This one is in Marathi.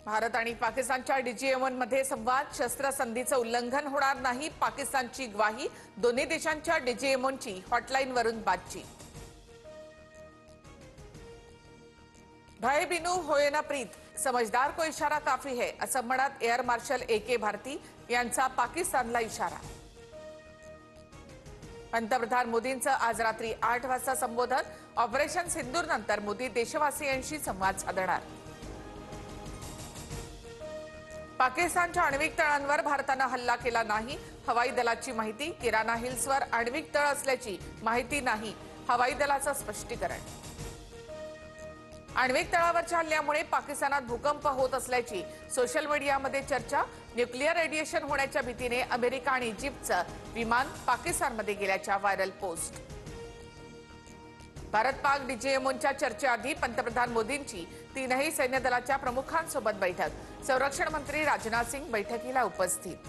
भारत आणि पाकिस्तानच्या डीजीएम मध्ये संवाद, शस्त्रसंधीचं उल्लंघन होणार नाही, पाकिस्तानची ग्वाही। दोन्ही देशांच्या डीजीएमची हॉटलाईनवरून बातचीत। भय बिनू होए ना प्रीत, समझदार को इशारा काफी है, असं म्हणत एअर मार्शल AK भारती यांचा पाकिस्तानला इशारा। पंतप्रधान मोदींचं आज रात्री 8 वाजता संबोधन। ऑपरेशन सिंदूर नंतर मोदी देशवासियांशी संवाद साधणार। पाकिस्तानच्या आण्विक तळांवर भारताने हल्ला केला नाही, हवाई दलाची माहिती। किराणा हिल्सवर आण्विक तळ असल्याची माहिती नाही, हवाई दलाचं स्पष्टीकरण। आण्विक तळावरच्या हल्ल्यामुळे पाकिस्तानात भूकंप होत असल्याची सोशल मीडियामध्ये चर्चा। न्यूक्लिअर रेडिएशन होण्याच्या भीतीने अमेरिका आणि इजिप्तचं विमान पाकिस्तानमध्ये गेल्याच्या व्हायरल पोस्ट। भारत पाक डीजीएमच्या चर्चेआधी पंतप्रधान मोदींची तीनही सैन्य दलाच्या प्रमुखांसोबत बैठक। संरक्षण मंत्री राजनाथ सिंग बैठकीला उपस्थित।